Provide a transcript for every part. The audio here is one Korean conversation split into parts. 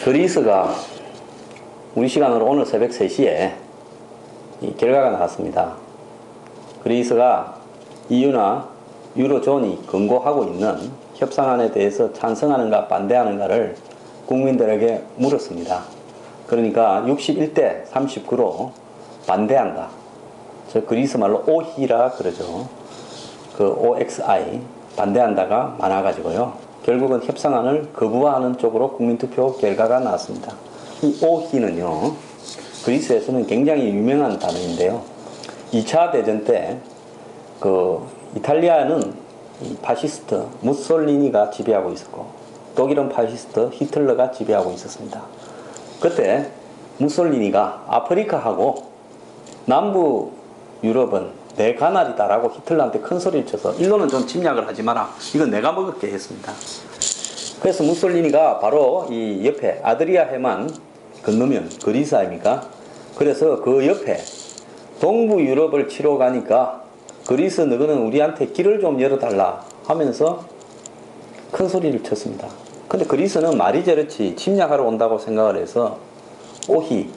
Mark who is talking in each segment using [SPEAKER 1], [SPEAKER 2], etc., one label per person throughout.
[SPEAKER 1] 그리스가 우리 시간으로 오늘 새벽 3시에 이 결과가 나왔습니다. 그리스가 EU나 유로존이 권고하고 있는 협상안에 대해서 찬성하는가 반대하는가를 국민들에게 물었습니다. 그러니까 61대 39로 반대한다. 저 그리스 말로 오히라 그러죠. 그 OXI 반대한다가 많아가지고요. 결국은 협상안을 거부하는 쪽으로 국민투표 결과가 나왔습니다. 이 오히는요, 그리스에서는 굉장히 유명한 단어인데요. 2차 대전 때 그 이탈리아는 파시스트 무솔리니가 지배하고 있었고 독일은 파시스트 히틀러가 지배하고 있었습니다. 그때 무솔리니가 아프리카하고 남부 유럽은 내 가나리다라고 히틀러한테 큰 소리를 쳐서 일로는 좀 침략을 하지 마라. 이건 내가 먹을게 했습니다. 그래서 무솔리니가 바로 이 옆에 아드리아 해만 건너면 그리스 아닙니까? 그래서 그 옆에 동부 유럽을 치러 가니까 그리스 너희는 우리한테 길을 좀 열어달라 하면서 큰 소리를 쳤습니다. 근데 그리스는 말이 저렇지 침략하러 온다고 생각을 해서 오히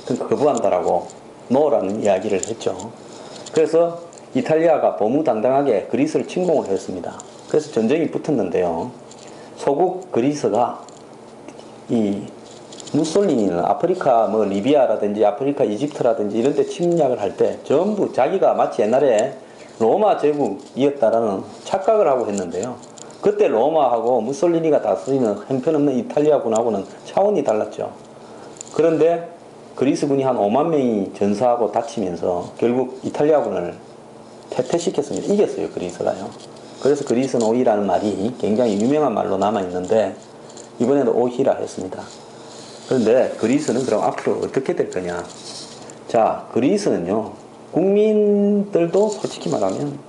[SPEAKER 1] 거부한다라고 노라는 이야기를 했죠. 그래서 이탈리아가 버무당당하게 그리스를 침공을 했습니다. 그래서 전쟁이 붙었는데요. 소국 그리스가 이 무솔리니는 아프리카 뭐 리비아라든지 아프리카 이집트라든지 이런 데 침략을 할 때 전부 자기가 마치 옛날에 로마 제국이었다라는 착각을 하고 했는데요. 그때 로마하고 무솔리니가 다스리는 형편없는 이탈리아군하고는 차원이 달랐죠. 그런데 그리스군이 한 5만 명이 전사하고 다치면서 결국 이탈리아군을 패퇴시켰습니다. 이겼어요, 그리스가요. 그래서 그리스는 오히라는 말이 굉장히 유명한 말로 남아있는데 이번에도 오히라 했습니다. 그런데 그리스는 그럼 앞으로 어떻게 될 거냐? 자, 그리스는요, 국민들도 솔직히 말하면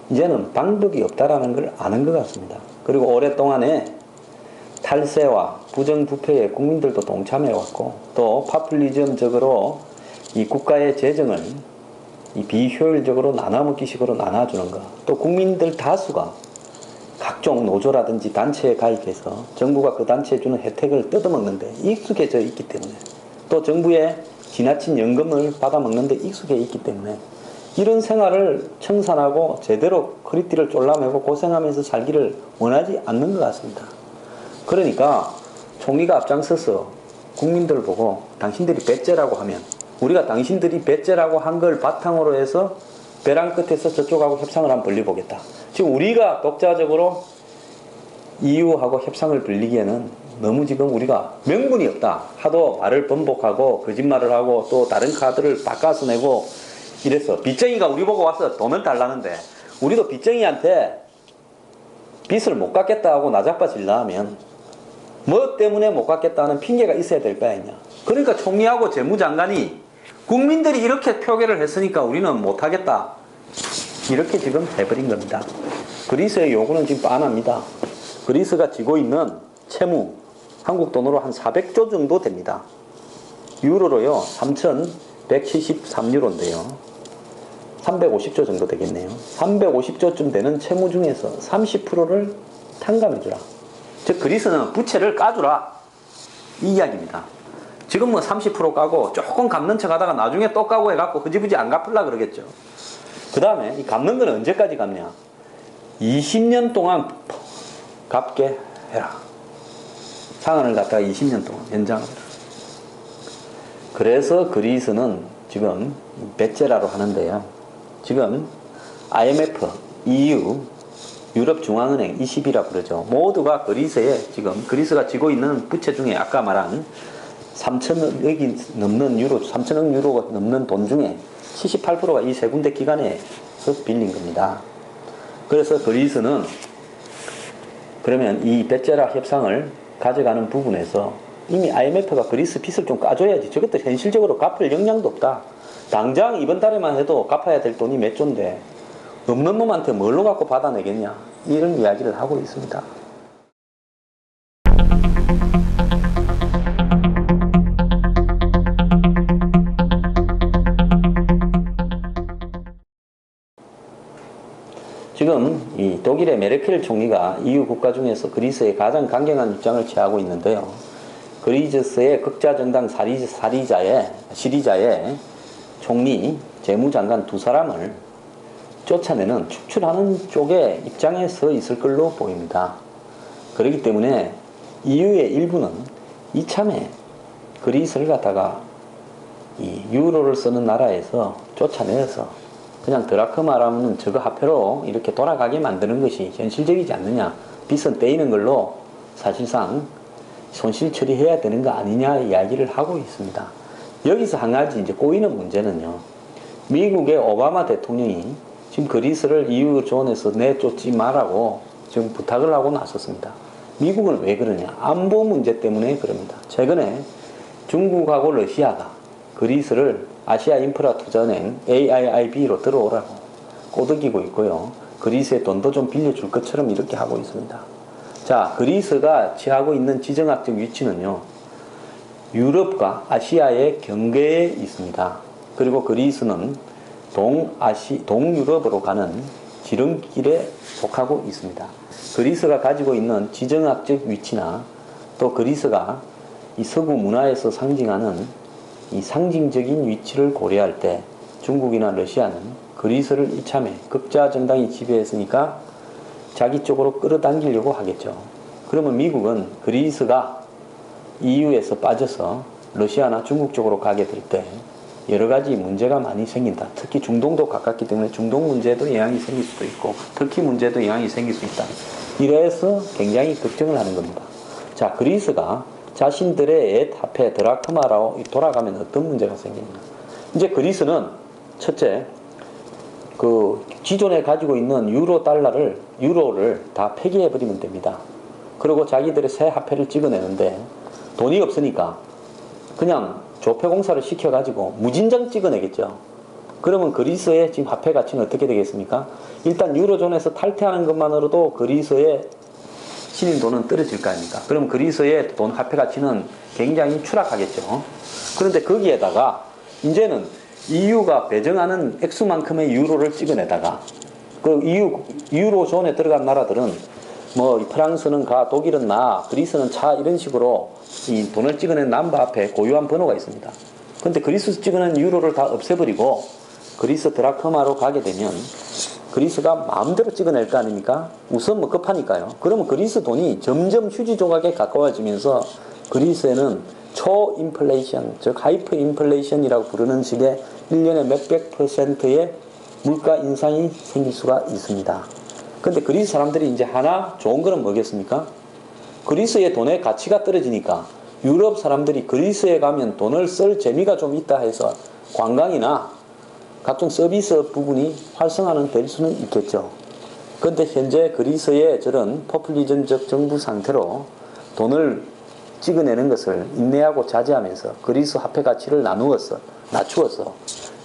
[SPEAKER 1] 이제는 방법이 없다라는 걸 아는 것 같습니다. 그리고 오랫동안에 탈세와 부정부패에 국민들도 동참해왔고 또 파퓰리즘적으로 이 국가의 재정을 이 비효율적으로 나눠먹기식으로 나눠주는 것, 또 국민들 다수가 각종 노조라든지 단체에 가입해서 정부가 그 단체에 주는 혜택을 뜯어먹는데 익숙해져 있기 때문에 또 정부의 지나친 연금을 받아먹는데 익숙해 있기 때문에 이런 생활을 청산하고 제대로 허리띠를 졸라매고 고생하면서 살기를 원하지 않는 것 같습니다. 그러니까 총리가 앞장서서 국민들 보고 당신들이 배째라고 하면 우리가 당신들이 배째라고 한 걸 바탕으로 해서 벼랑 끝에서 저쪽하고 협상을 한번 벌려보겠다. 지금 우리가 독자적으로 EU하고 협상을 벌리기에는 너무 지금 우리가 명분이 없다. 하도 말을 번복하고 거짓말을 하고 또 다른 카드를 바꿔서 내고 이래서 빚쟁이가 우리 보고 와서 돈을 달라는데 우리도 빚쟁이한테 빚을 못 갚겠다 하고 나자빠질라 하면 뭐 때문에 못 갚겠다는 핑계가 있어야 될 거 아니냐. 그러니까 총리하고 재무장관이 국민들이 이렇게 표결을 했으니까 우리는 못하겠다. 이렇게 지금 해버린 겁니다. 그리스의 요구는 지금 빤합니다. 그리스가 지고 있는 채무, 한국 돈으로 한 400조 정도 됩니다. 유로로요, 3,173유로인데요. 350조 정도 되겠네요. 350조쯤 되는 채무 중에서 30%를 탕감해주라. 즉, 그리스는 부채를 까주라. 이 이야기입니다. 지금 뭐 30% 까고 조금 갚는 척 하다가 나중에 또 까고 해갖고 흐지부지 안 갚으려고 그러겠죠. 그 다음에 이 갚는 건 언제까지 갚냐? 20년 동안 갚게 해라. 상한을 갖다가 20년 동안 연장을 해라. 그래서 그리스는 지금 배째라로 하는데요. 지금 IMF, EU, 유럽중앙은행, ECB라고 그러죠. 모두가 그리스에 지금 그리스가 지고 있는 부채 중에 아까 말한 3천억이 넘는 유로, 3천억 유로가 넘는 돈 중에 78%가 이 세 군데 기관에서 빌린 겁니다. 그래서 그리스는 그러면 이 배째라 협상을 가져가는 부분에서 이미 IMF가 그리스 빚을 좀 까줘야지. 저것도 현실적으로 갚을 역량도 없다. 당장 이번 달에만 해도 갚아야 될 돈이 몇 조인데 없는 놈한테 뭘로 갖고 받아내겠냐. 이런 이야기를 하고 있습니다. 지금 이 독일의 메르켈 총리가 EU 국가 중에서 그리스에 가장 강경한 입장을 취하고 있는데요. 그리스의 극자정당 시리자의 총리, 재무장관 두 사람을 쫓아내는, 축출하는 쪽의 입장에 서 있을 걸로 보입니다. 그렇기 때문에 EU의 일부는 이참에 그리스를 갖다가 이 유로를 쓰는 나라에서 쫓아내서 그냥 드라크마라면 저거 화폐로 이렇게 돌아가게 만드는 것이 현실적이지 않느냐, 빚은 떼이는 걸로 사실상 손실 처리해야 되는 거 아니냐 이야기를 하고 있습니다. 여기서 한 가지 이제 꼬이는 문제는요, 미국의 오바마 대통령이 지금 그리스를 EU 존에서 내쫓지 말라고 지금 부탁을 하고 나섰습니다. 미국은 왜 그러냐? 안보 문제 때문에 그럽니다. 최근에 중국하고 러시아가 그리스를 아시아 인프라 투자은행 AIIB로 들어오라고 꼬드기고 있고요. 그리스에 돈도 좀 빌려줄 것처럼 이렇게 하고 있습니다. 자, 그리스가 취하고 있는 지정학적 위치는요, 유럽과 아시아의 경계에 있습니다. 그리고 그리스는 동유럽으로 가는 지름길에 속하고 있습니다. 그리스가 가지고 있는 지정학적 위치나 또 그리스가 이 서구 문화에서 상징하는 이 상징적인 위치를 고려할 때 중국이나 러시아는 그리스를 이참에 극자 정당이 지배했으니까 자기 쪽으로 끌어당기려고 하겠죠. 그러면 미국은 그리스가 EU에서 빠져서 러시아나 중국 쪽으로 가게 될 때 여러 가지 문제가 많이 생긴다. 특히 중동도 가깝기 때문에 중동 문제도 영향이 생길 수도 있고 터키 문제도 영향이 생길 수 있다. 이래서 굉장히 걱정을 하는 겁니다. 자, 그리스가 자신들의 옛 화폐 드라크마로 돌아가면 어떤 문제가 생기느냐. 이제 그리스는 첫째, 그 기존에 가지고 있는 유로를 다 폐기해버리면 됩니다. 그리고 자기들의 새 화폐를 찍어내는데 돈이 없으니까 그냥 조폐공사를 시켜가지고 무진장 찍어내겠죠. 그러면 그리스의 지금 화폐 가치는 어떻게 되겠습니까? 일단 유로존에서 탈퇴하는 것만으로도 그리스의 신인 돈은 떨어질 거 아닙니까? 그럼 그리스의 돈 화폐 가치는 굉장히 추락하겠죠. 그런데 거기에다가 이제는 EU가 배정하는 액수만큼의 유로를 찍어내다가 그 유로존에 들어간 나라들은 뭐 프랑스는 가, 독일은 나, 그리스는 차 이런 식으로 이 돈을 찍어낸 남바 앞에 고유한 번호가 있습니다. 근데 그리스에서 찍어낸 유로를 다 없애버리고 그리스 드라크마로 가게 되면 그리스가 마음대로 찍어낼 거 아닙니까? 우선 뭐 급하니까요. 그러면 그리스 돈이 점점 휴지 조각에 가까워지면서 그리스에는 초인플레이션, 즉 하이퍼 인플레이션이라고 부르는 식의 1년에 몇백 %의 물가 인상이 생길 수가 있습니다. 근데 그리스 사람들이 이제 하나 좋은 거는 뭐겠습니까? 그리스의 돈의 가치가 떨어지니까 유럽 사람들이 그리스에 가면 돈을 쓸 재미가 좀 있다 해서 관광이나 각종 서비스 부분이 활성화는 될 수는 있겠죠. 그런데 현재 그리스의 저런 포퓰리즘적 정부 상태로 돈을 찍어내는 것을 인내하고 자제하면서 그리스 화폐 가치를 낮추어서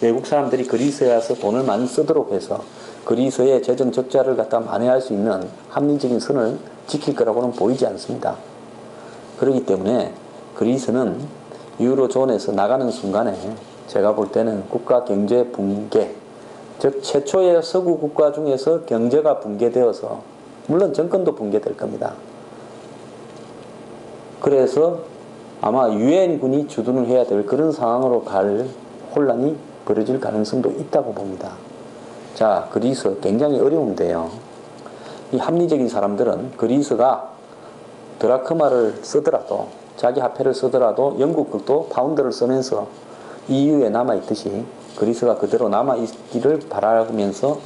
[SPEAKER 1] 외국 사람들이 그리스에 와서 돈을 많이 쓰도록 해서 그리스의 재정 적자를 갖다 만회할 수 있는 합리적인 선을 지킬 거라고는 보이지 않습니다. 그렇기 때문에 그리스는 유로존에서 나가는 순간에 제가 볼 때는 국가 경제 붕괴, 즉 최초의 서구 국가 중에서 경제가 붕괴되어서 물론 정권도 붕괴될 겁니다. 그래서 아마 유엔군이 주둔을 해야 될 그런 상황으로 갈 혼란이 벌어질 가능성도 있다고 봅니다. 자, 그리스 굉장히 어려운데요. 이 합리적인 사람들은 그리스가 드라크마를 쓰더라도 자기 화폐를 쓰더라도 영국도 파운드를 쓰면서 EU에 남아있듯이 그리스가 그대로 남아있기를 바라면서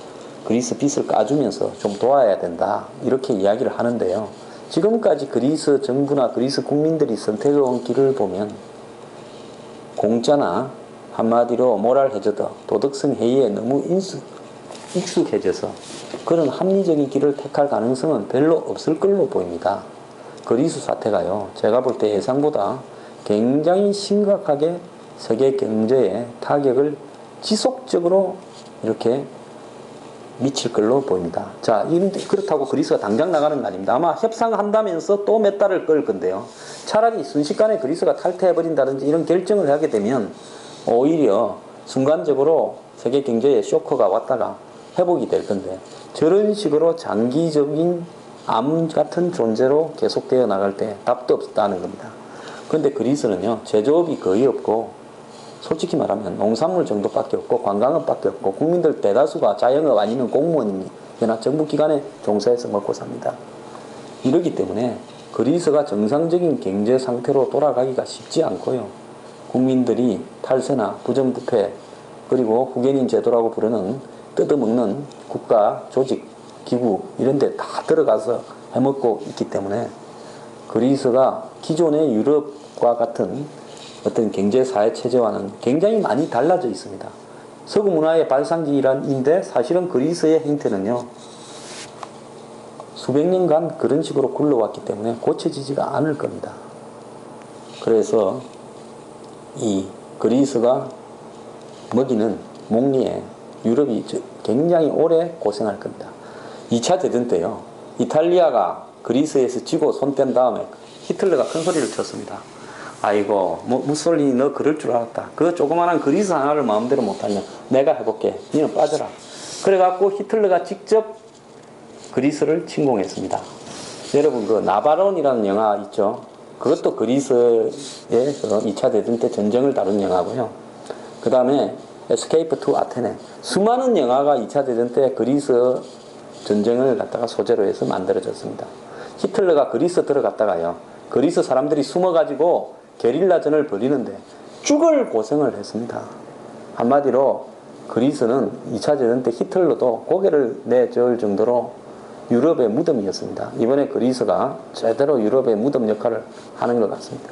[SPEAKER 1] 그리스 빚을 까주면서 좀 도와야 된다 이렇게 이야기를 하는데요. 지금까지 그리스 정부나 그리스 국민들이 선택해온 길을 보면 공짜나 한마디로 모랄 해저드, 도덕성 해이에 너무 익숙해져서 그런 합리적인 길을 택할 가능성은 별로 없을 걸로 보입니다. 그리스 사태가요, 제가 볼 때 예상보다 굉장히 심각하게 세계 경제에 타격을 지속적으로 이렇게 미칠 걸로 보입니다. 자, 그렇다고 그리스가 당장 나가는 거 아닙니다. 아마 협상한다면서 또 몇 달을 끌 건데요. 차라리 순식간에 그리스가 탈퇴해버린다든지 이런 결정을 하게 되면 오히려 순간적으로 세계 경제에 쇼크가 왔다가 회복이 될 건데 저런 식으로 장기적인 암 같은 존재로 계속되어 나갈 때 답도 없다는 겁니다. 그런데 그리스는요, 제조업이 거의 없고 솔직히 말하면 농산물 정도밖에 없고 관광업밖에 없고 국민들 대다수가 자영업 아니면 공무원이나 정부기관에 종사해서 먹고 삽니다. 이러기 때문에 그리스가 정상적인 경제 상태로 돌아가기가 쉽지 않고요. 국민들이 탈세나 부정부패 그리고 후견인 제도라고 부르는 뜯어먹는 국가, 조직, 기구 이런 데 다 들어가서 해먹고 있기 때문에 그리스가 기존의 유럽과 같은 어떤 경제사회체제와는 굉장히 많이 달라져 있습니다. 서구 문화의 발상지인데 사실은 그리스의 행태는요, 수백 년간 그런 식으로 굴러왔기 때문에 고쳐지지가 않을 겁니다. 그래서 이 그리스가 먹이는 목리에 유럽이 굉장히 오래 고생할 겁니다. 2차 대전 때요, 이탈리아가 그리스에서 지고 손 뗀 다음에 히틀러가 큰 소리를 쳤습니다. 아이고, 무솔리니 너 그럴 줄 알았다. 그 조그마한 그리스 하나를 마음대로 못하냐. 내가 해볼게. 니는 빠져라. 그래갖고 히틀러가 직접 그리스를 침공했습니다. 여러분 그 나바론이라는 영화 있죠. 그것도 그리스의 2차 대전 때 전쟁을 다룬 영화고요. 그 다음에 에스케이프 투 아테네. 수많은 영화가 2차 대전 때 그리스 전쟁을 갖다가 소재로 해서 만들어졌습니다. 히틀러가 그리스 들어갔다가요, 그리스 사람들이 숨어가지고 게릴라전을 벌이는데 죽을 고생을 했습니다. 한마디로 그리스는 2차 대전 때 히틀러도 고개를 내저을 정도로 유럽의 무덤이었습니다. 이번에 그리스가 제대로 유럽의 무덤 역할을 하는 것 같습니다.